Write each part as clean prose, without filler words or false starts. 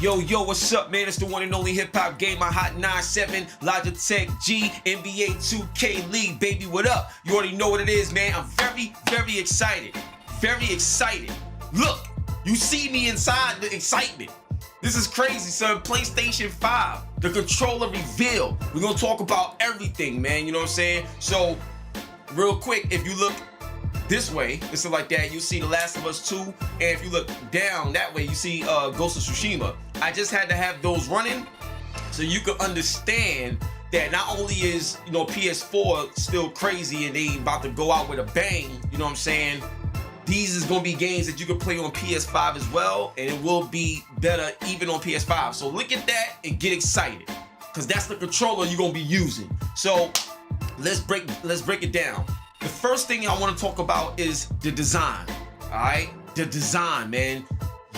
Yo, what's up, man? It's the one and only HipHopGamer, Hot 97, Logitech G, NBA 2K League, baby, what up? You already know what it is, man. I'm very excited. Very excited. Look, you see me inside the excitement. This is crazy, son. PlayStation 5, the controller reveal. We're gonna talk about everything, man, you know what I'm saying? So, real quick, if you look this way, and stuff like that, you see The Last of Us 2, and if you look down that way, you see Ghost of Tsushima. I just had to have those running so you can understand that not only is, you know, PS4 still crazy and they about to go out with a bang, you know what I'm saying? These is gonna be games that you can play on PS5 as well, and it will be better even on PS5. So look at that and get excited, because that's the controller you're gonna be using. So let's break it down. The first thing I want to talk about is the design. All right, the design, man.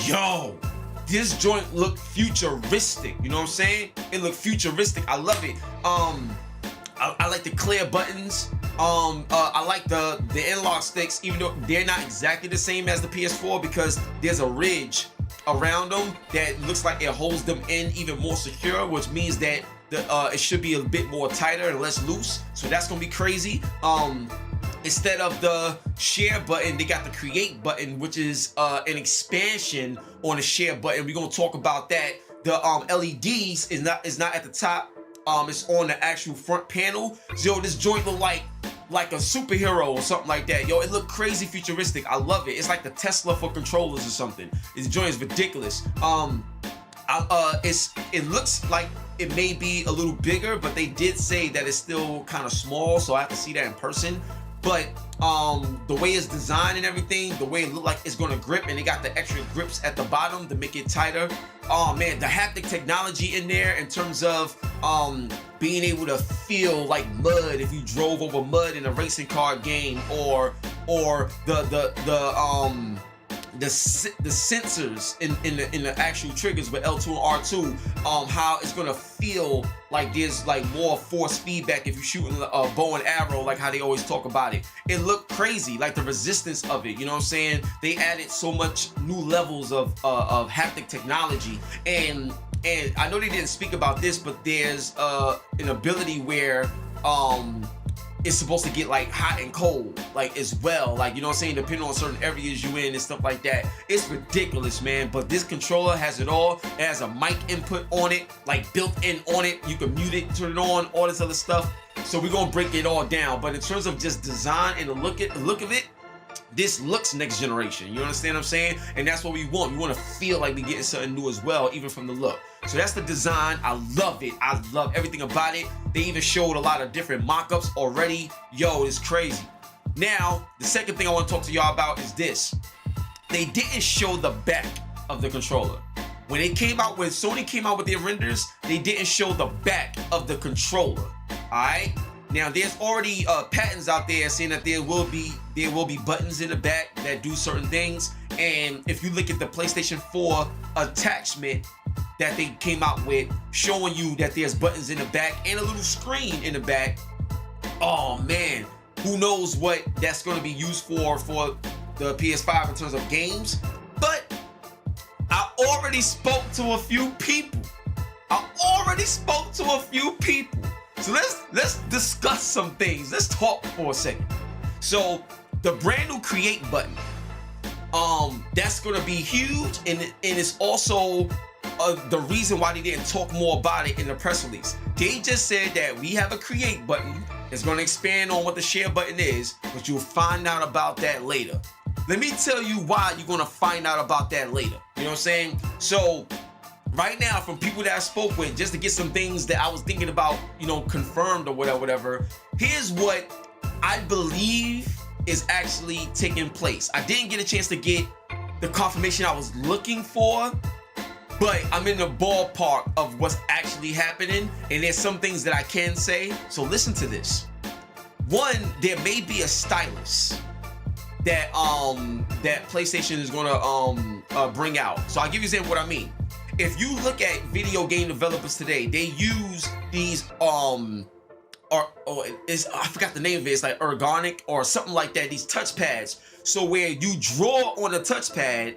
Yo, this joint look futuristic. You know what I'm saying? It look futuristic. I love it. I like the clear buttons. I like the analog sticks, even though they're not exactly the same as the PS4, because there's a ridge around them that looks like it holds them in even more secure, which means that it should be a bit more tighter and less loose. So that's gonna be crazy. Instead of the share button, they got the create button, which is an expansion on the share button. We're gonna talk about that. The LEDs is not at the top. It's on the actual front panel. Yo, this joint look like a superhero or something like that. Yo, it look crazy futuristic. I love it. It's like the Tesla for controllers or something. This joint is ridiculous. It looks like it may be a little bigger, but they did say that it's still kind of small, so I have to see that in person. But the way it's designed and everything, the way it look like it's gonna grip, and they got the extra grips at the bottom to make it tighter. Oh man, the haptic technology in there in terms of being able to feel like mud if you drove over mud in a racing car game, or the sensors in the actual triggers with L2 and R2, how it's gonna feel like there's like more force feedback if you're shooting a bow and arrow, like how they always talk about it. It looked crazy, like the resistance of it, you know what I'm saying? They added so much new levels of haptic technology, and I know they didn't speak about this, but there's an ability where it's supposed to get like hot and cold, like as well, like, you know what I'm saying, depending on certain areas you in and stuff like that. It's ridiculous, man. But this controller has it all. It has a mic input on it, like built in on it. You can mute it, turn it on, all this other stuff. So we're gonna break it all down. But in terms of just design and the look of it, this looks next generation. You understand what I'm saying? And that's what we want. We want to feel like we're getting something new as well, even from the look. So that's the design. I love it. I love everything about it. They even showed a lot of different mock-ups already. Yo, it's crazy. Now, the second thing I want to talk to y'all about is this. They didn't show the back of the controller. When Sony came out with their renders, they didn't show the back of the controller. Alright? Now, there's already patents out there saying that there will be buttons in the back that do certain things. And if you look at the PlayStation 4 attachment that they came out with, showing you that there's buttons in the back and a little screen in the back, oh man, who knows what that's going to be used for the PS5 in terms of games. But I already spoke to a few people. So let's discuss some things. Let's talk for a second. So the brand new create button, that's gonna be huge, and it's also the reason why they didn't talk more about it in the press release. They just said that we have a create button. It's gonna expand on what the share button is, but you'll find out about that later. Let me tell you why you're gonna find out about that later. You know what I'm saying? So right now, from people that I spoke with, just to get some things that I was thinking about, you know, confirmed or whatever, here's what I believe is actually taking place. I didn't get a chance to get the confirmation I was looking for, but I'm in the ballpark of what's actually happening, and there's some things that I can say. So listen to this. One, there may be a stylus that PlayStation is gonna bring out. So I'll give you an example of what I mean. If you look at video game developers today, they use these I forgot the name of it. It's like ergonomic or something like that. These touch pads. So where you draw on the touchpad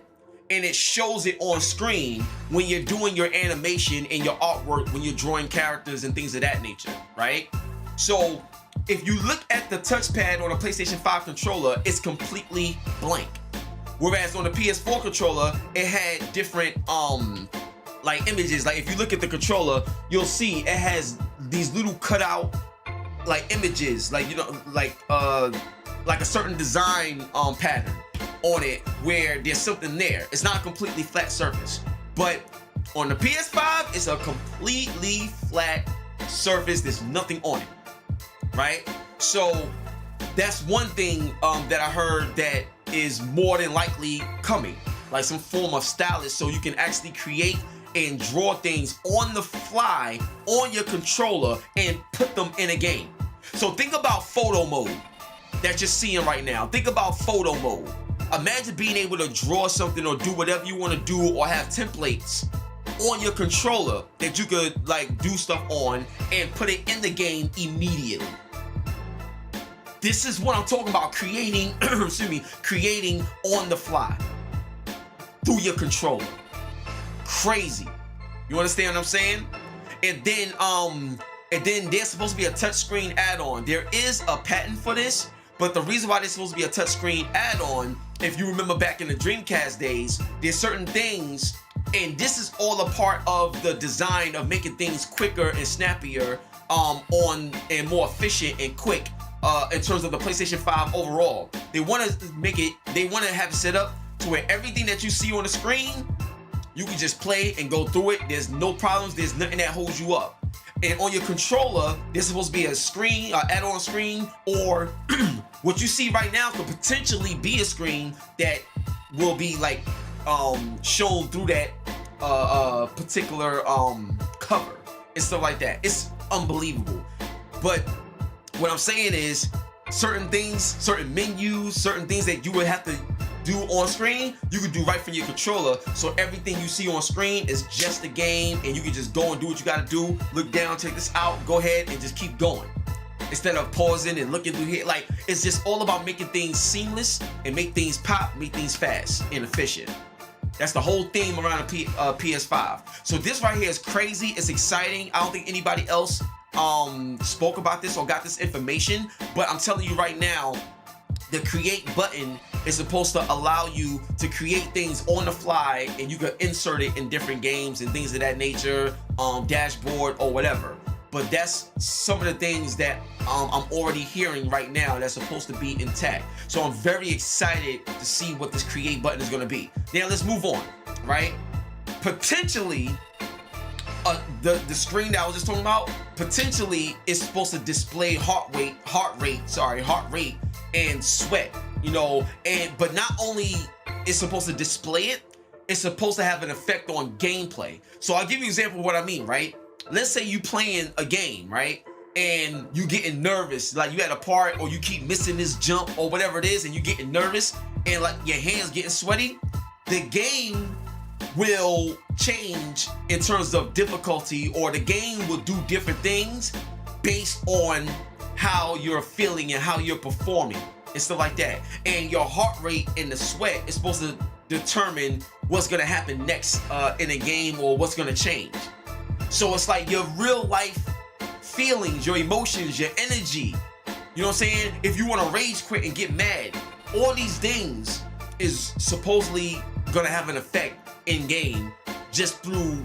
and it shows it on screen when you're doing your animation and your artwork, when you're drawing characters and things of that nature, right? So if you look at the touchpad on a PlayStation 5 controller, it's completely blank. Whereas on the PS4 controller, it had different like images. Like if you look at the controller, you'll see it has these little cutout like images, like, you know, like a certain design pattern on it where there's something there. It's not a completely flat surface. But on the PS5, it's a completely flat surface. There's nothing on it, right? So that's one thing that I heard that is more than likely coming, like some form of stylus, so you can actually create and draw things on the fly on your controller and put them in a game. So think about photo mode that you're seeing right now. Think about photo mode. Imagine being able to draw something or do whatever you want to do, or have templates on your controller that you could like do stuff on and put it in the game immediately. This is what I'm talking about, creating, excuse me, creating on the fly through your controller. Crazy. You understand what I'm saying? And then there's supposed to be a touchscreen add-on. There is a patent for this, but the reason why there's supposed to be a touchscreen add-on, if you remember back in the Dreamcast days, there's certain things, and this is all a part of the design of making things quicker and snappier, and more efficient and quick, in terms of the PlayStation 5 overall. They want to have it set up to where everything that you see on the screen, you can just play and go through it. There's no problems. There's nothing that holds you up. And on your controller, there's supposed to be a screen, add-on screen, or what you see right now could potentially be a screen that will be like shown through that particular cover and stuff like that. It's unbelievable. But what I'm saying is, certain things, certain menus, certain things that you would have to do on screen, you can do right from your controller. So everything you see on screen is just the game, and you can just go and do what you gotta do. Look down, check this out, go ahead and just keep going. Instead of pausing and looking through here, like, it's just all about making things seamless and make things pop, make things fast and efficient. That's the whole theme around a PS5. So this right here is crazy. It's exciting. I don't think anybody else spoke about this or got this information, but I'm telling you right now, the create button is supposed to allow you to create things on the fly, and you can insert it in different games and things of that nature, dashboard or whatever. But that's some of the things that I'm already hearing right now that's supposed to be intact. So I'm very excited to see what this create button is going to be. Now let's move on, right? Potentially, the screen that I was just talking about, potentially is supposed to display heart rate and sweat, you know, but not only is supposed to display it, it's supposed to have an effect on gameplay. So I'll give you an example of what I mean, right? Let's say you playing a game, right? And you getting nervous, like you at a part, or you keep missing this jump or whatever it is, and you getting nervous and like your hands getting sweaty. The game will change in terms of difficulty, or the game will do different things based on how you're feeling and how you're performing and stuff like that. And your heart rate and the sweat is supposed to determine what's gonna happen next in a game, or what's gonna change. So it's like your real life feelings, your emotions, your energy. You know what I'm saying? If you wanna rage quit and get mad, all these things is supposedly gonna have an effect in game just through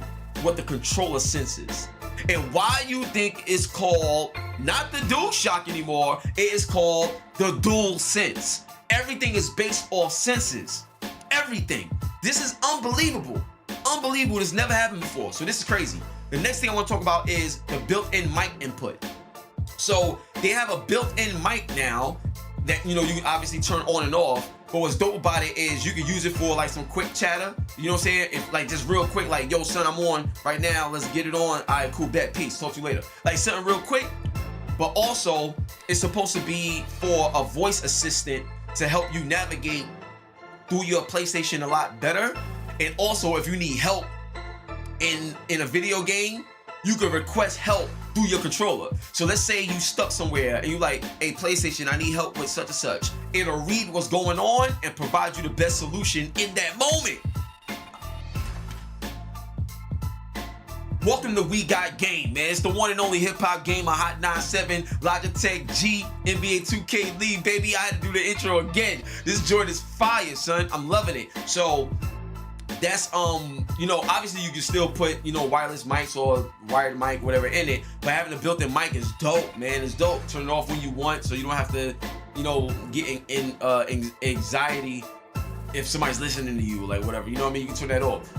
what the controller senses. And why you think it's called not the DualShock anymore, it is called the DualSense. Everything is based off senses. Everything. This is unbelievable. Unbelievable. This never happened before. So this is crazy. The next thing I want to talk about is the built-in mic input. So they have a built-in mic now that, you know, you can obviously turn on and off. But what's dope about it is you can use it for like some quick chatter. You know what I'm saying? If like just real quick, like, yo son, I'm on right now, let's get it on. All right, cool, bet, peace, talk to you later. Like something real quick. But also it's supposed to be for a voice assistant to help you navigate through your PlayStation a lot better. And also if you need help in a video game, you can request help through your controller. So let's say you stuck somewhere and you like, hey PlayStation, I need help with such and such. It'll read what's going on and provide you the best solution in that moment. Welcome to Wegotgame, man. It's the one and only HipHopGamer, Hot 97, Logitech G, NBA 2K League, baby. I had to do the intro again. This joint is fire, son. I'm loving it. So that's you know, obviously you can still put, you know, wireless mics or wired mic, whatever, in it, but having a built-in mic is dope, man. It's dope. Turn it off when you want, so you don't have to, you know, get in anxiety if somebody's listening to you, like whatever. You know what I mean? You can turn that off.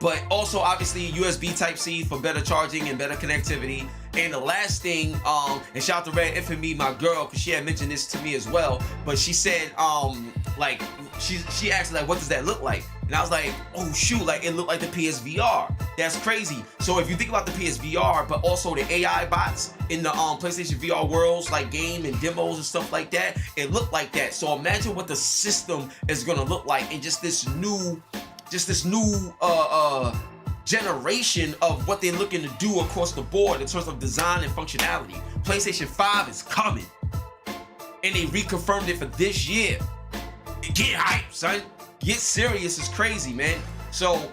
But also obviously USB Type-C for better charging and better connectivity. And the last thing, and shout out to Red Infamy, my girl, because she had mentioned this to me as well. But she said, like, she asked like, what does that look like? And I was like, oh shoot, like it looked like the PSVR. That's crazy. So if you think about the PSVR, but also the AI bots in the PlayStation VR worlds, like game and demos and stuff like that, it looked like that. So imagine what the system is gonna look like in just this new generation of what they're looking to do across the board in terms of design and functionality. PlayStation 5 is coming, and they reconfirmed it for this year. Get hyped, son. Get serious. It's crazy, man. So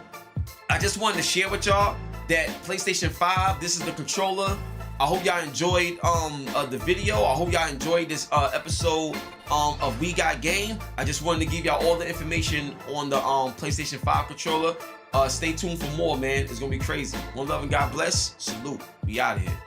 I just wanted to share with y'all that PlayStation 5, this is the controller. I hope y'all enjoyed the video. I hope y'all enjoyed this episode of Wegotgame. I just wanted to give y'all all the information on the PlayStation 5 controller. Stay tuned for more, man. It's gonna be crazy. One love and God bless. Salute. We out of here.